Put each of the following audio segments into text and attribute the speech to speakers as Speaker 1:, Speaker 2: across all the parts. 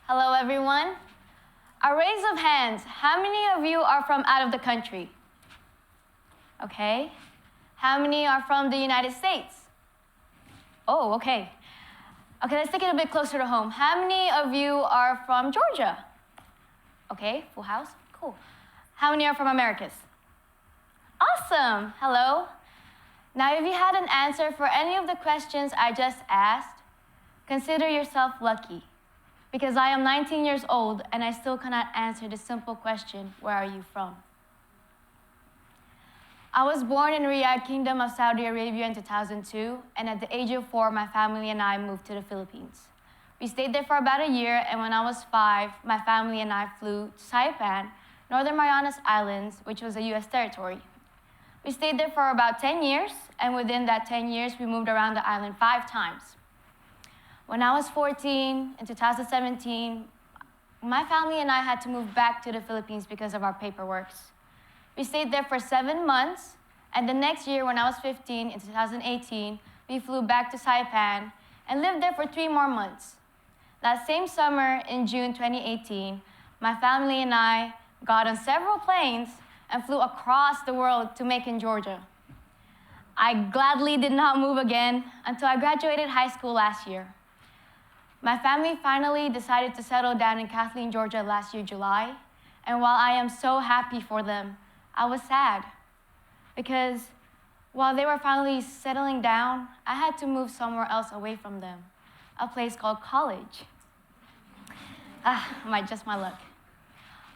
Speaker 1: Hello, everyone. A raise of hands. How many of you are from out of the country? Okay. How many are from the United States? Oh, okay. Okay, let's take it a bit closer to home. How many of you are from Georgia? Okay, full house. Cool. How many are from Americas? Awesome. Hello. Now, if you had an answer for any of the questions I just asked, consider yourself lucky, because I am 19 years old and I still cannot answer the simple question, where are you from? I was born in Riyadh, Kingdom of Saudi Arabia in 2002, and at the age of 4, my family and I moved to the Philippines. We stayed there for about a year, and when I was 5, my family and I flew to Saipan, Northern Marianas Islands, which was a US territory. We stayed there for about 10 years, and within that 10 years, we moved around the island 5 times. When I was 14, in 2017, my family and I had to move back to the Philippines because of our paperwork. We stayed there for 7 months, and the next year, when I was 15, in 2018, we flew back to Saipan and lived there for 3 more months. That same summer, in June 2018, my family and I got on several planes and flew across the world to Macon, Georgia. I gladly did not move again until I graduated high school last year. My family finally decided to settle down in Kathleen, Georgia last year, July, and while I am so happy for them, I was sad because while they were finally settling down, I had to move somewhere else away from them, a place called college. Just my luck.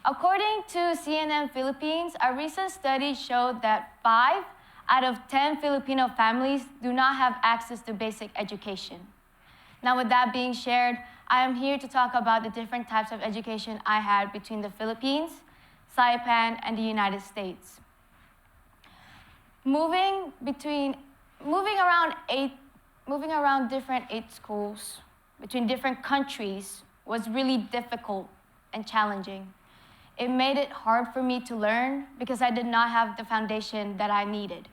Speaker 1: According to CNN Philippines, a recent study showed that 5 out of 10 Filipino families do not have access to basic education. Now, with that being shared, I am here to talk about the different types of education I had between the Philippines, Saipan, and the United States. Moving around different 8 schools between different countries was really difficult and challenging. It made it hard for me to learn because I did not have the foundation that I needed.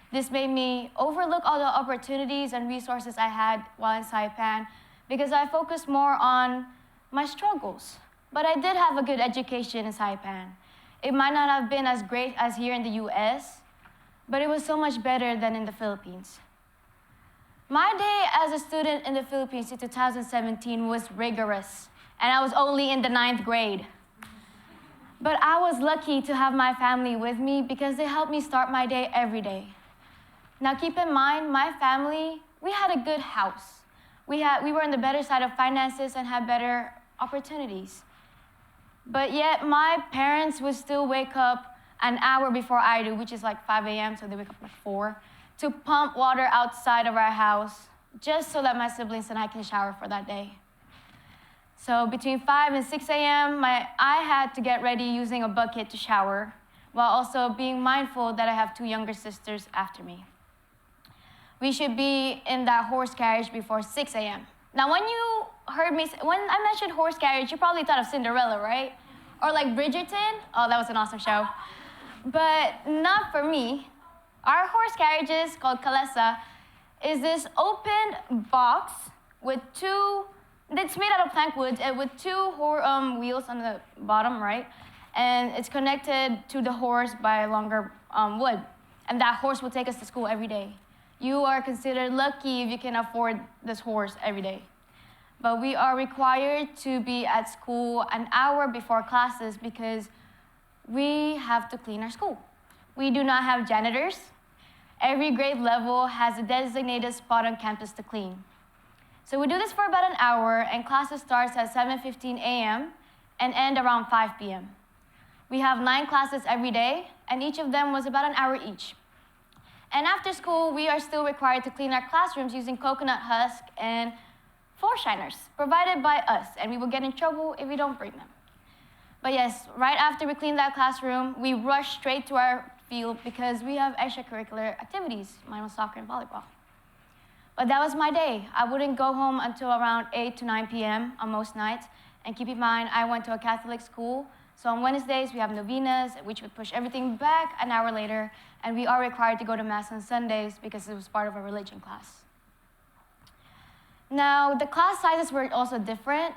Speaker 1: This made me overlook all the opportunities and resources I had while in Saipan because I focused more on my struggles. But I did have a good education in Saipan. It might not have been as great as here in the US, but it was so much better than in the Philippines. My day as a student in the Philippines in 2017 was rigorous, and I was only in the 9th grade. But I was lucky to have my family with me because they helped me start my day every day. Now keep in mind, my family, we had a good house. We were on the better side of finances and had better opportunities. But yet my parents would still wake up an hour before I do, which is like 5 a.m., so they wake up like 4, to pump water outside of our house just so that my siblings and I can shower for that day. So between 5 and 6 a.m., I had to get ready using a bucket to shower, while also being mindful that I have 2 younger sisters after me. We should be in that horse carriage before 6 a.m. Now, when I mentioned horse carriage, you probably thought of Cinderella, right? Or like Bridgerton. Oh, that was an awesome show. But not for me. Our horse carriages, called kalesa, is this open box with 2, it's made out of plank wood, with 2 wheels on the bottom, right? And it's connected to the horse by a longer wood. And that horse will take us to school every day. You are considered lucky if you can afford this horse every day. But we are required to be at school an hour before classes because we have to clean our school. We do not have janitors. Every grade level has a designated spot on campus to clean. So we do this for about an hour, and classes starts at 7:15 a.m. and end around 5 p.m. We have 9 classes every day, and each of them was about an hour each. And after school, we are still required to clean our classrooms using coconut husk and floor shiners provided by us, and we will get in trouble if we don't bring them. But yes, right after we clean that classroom, we rush straight to our field because we have extracurricular activities. Mine was soccer and volleyball. But that was my day. I wouldn't go home until around 8 to 9 p.m. on most nights. And keep in mind, I went to a Catholic school, so on Wednesdays we have novenas, which would push everything back an hour later, and we are required to go to Mass on Sundays because it was part of a religion class. Now, the class sizes were also different.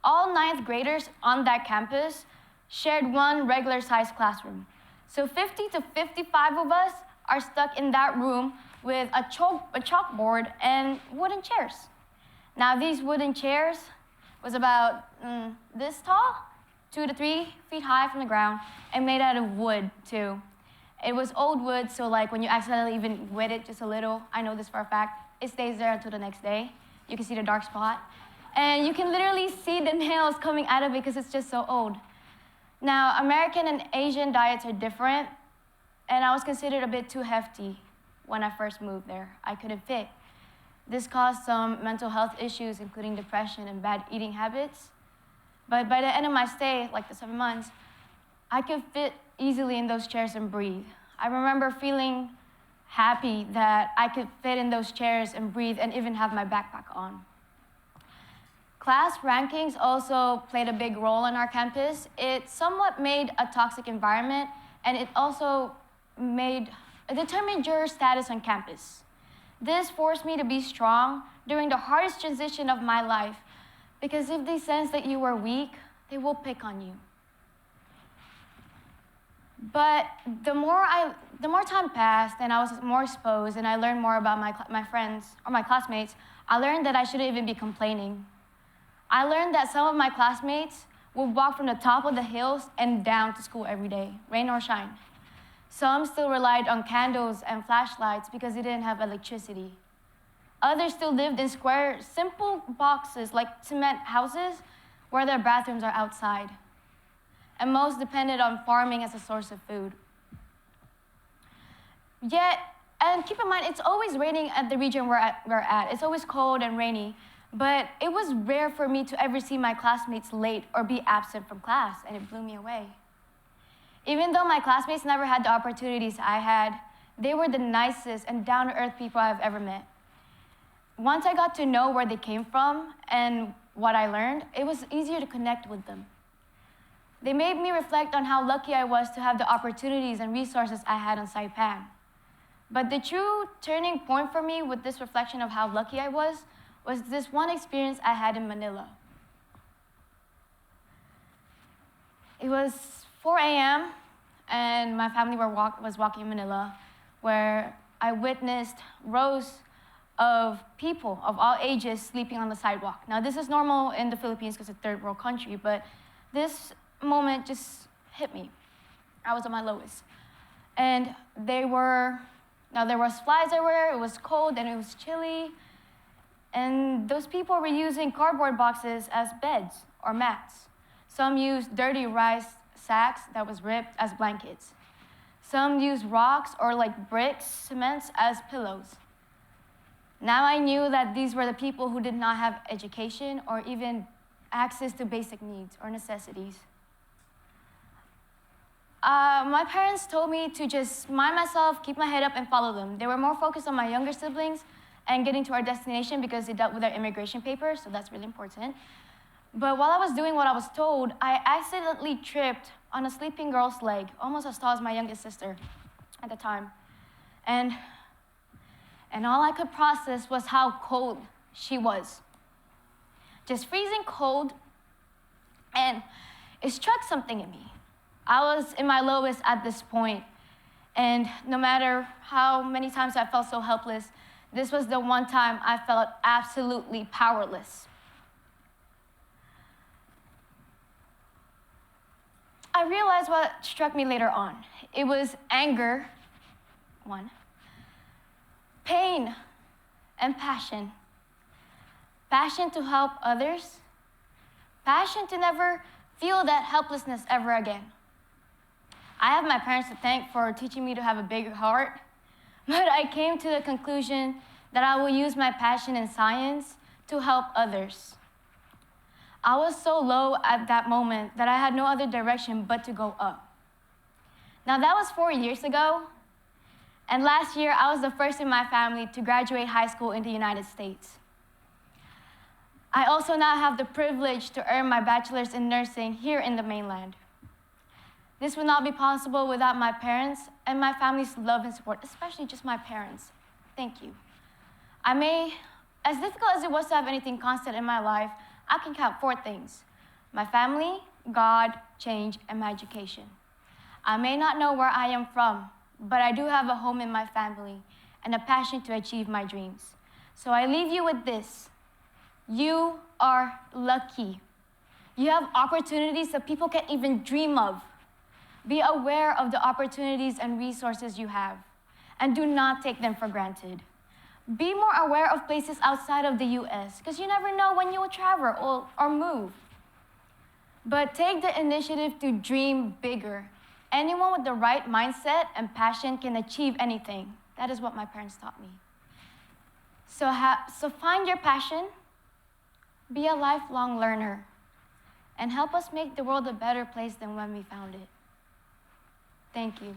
Speaker 1: all ninth graders on that campus shared one regular-sized classroom. So 50 to 55 of us are stuck in that room with a chalkboard and wooden chairs. Now, these wooden chairs was about this tall, 2 to 3 feet high from the ground, and made out of wood, too. It was old wood, so like when you accidentally even wet it just a little, I know this for a fact, it stays there until the next day. You can see the dark spot. And you can literally see the nails coming out of it because it's just so old. Now, American and Asian diets are different, and I was considered a bit too hefty when I first moved there. I couldn't fit. This caused some mental health issues, including depression and bad eating habits. But by the end of my stay, like the 7 months, I could fit easily in those chairs and breathe. I remember feeling happy that I could fit in those chairs and breathe and even have my backpack on. Class rankings also played a big role on our campus. It somewhat made a toxic environment, and it also determined your status on campus. This forced me to be strong during the hardest transition of my life, because if they sense that you are weak, they will pick on you. But the more time passed and I was more exposed and I learned more about my friends or my classmates, I learned that I shouldn't even be complaining. I learned that some of my classmates would walk from the top of the hills and down to school every day, rain or shine. Some still relied on candles and flashlights because they didn't have electricity. Others still lived in square, simple boxes like cement houses where their bathrooms are outside. And most depended on farming as a source of food. Yet, and keep in mind, it's always raining at the region we're at. It's always cold and rainy. But it was rare for me to ever see my classmates late or be absent from class, and it blew me away. Even though my classmates never had the opportunities I had, they were the nicest and down-to-earth people I've ever met. Once I got to know where they came from and what I learned, it was easier to connect with them. They made me reflect on how lucky I was to have the opportunities and resources I had in Saipan. But the true turning point for me with this reflection of how lucky I was this one experience I had in Manila. It was 4 a.m., and my family was walking in Manila, where I witnessed rows of people of all ages sleeping on the sidewalk. Now, this is normal in the Philippines because it's a third world country, but this moment just hit me. I was at my lowest. And there was flies everywhere, it was cold, and it was chilly. And those people were using cardboard boxes as beds or mats. Some used dirty rice sacks that was ripped as blankets. Some used rocks or like bricks, cements as pillows. Now I knew that these were the people who did not have education or even access to basic needs or necessities. My parents told me to just mind myself, keep my head up, and follow them. They were more focused on my younger siblings and getting to our destination because they dealt with their immigration papers, so that's really important. But while I was doing what I was told, I accidentally tripped on a sleeping girl's leg, almost as tall as my youngest sister at the time. And all I could process was how cold she was. Just freezing cold, and it struck something in me. I was in my lowest at this point, and no matter how many times I felt so helpless, this was the one time I felt absolutely powerless. I realized what struck me later on. It was anger, one, pain, and passion. Passion to help others, passion to never feel that helplessness ever again. I have my parents to thank for teaching me to have a big heart, but I came to the conclusion that I will use my passion in science to help others. I was so low at that moment that I had no other direction but to go up. Now that was 4 years ago, and last year I was the first in my family to graduate high school in the United States. I also now have the privilege to earn my bachelor's in nursing here in the mainland. This would not be possible without my parents and my family's love and support, especially just my parents. Thank you. As difficult as it was to have anything constant in my life, I can count 4 things. my family, God, change, and my education. I may not know where I am from, but I do have a home in my family and a passion to achieve my dreams. So I leave you with this. You are lucky. You have opportunities that people can't even dream of. Be aware of the opportunities and resources you have, and do not take them for granted. Be more aware of places outside of the US, because you never know when you will travel or move. But take the initiative to dream bigger. Anyone with the right mindset and passion can achieve anything. That is what my parents taught me. So find your passion, be a lifelong learner, and help us make the world a better place than when we found it. Thank you.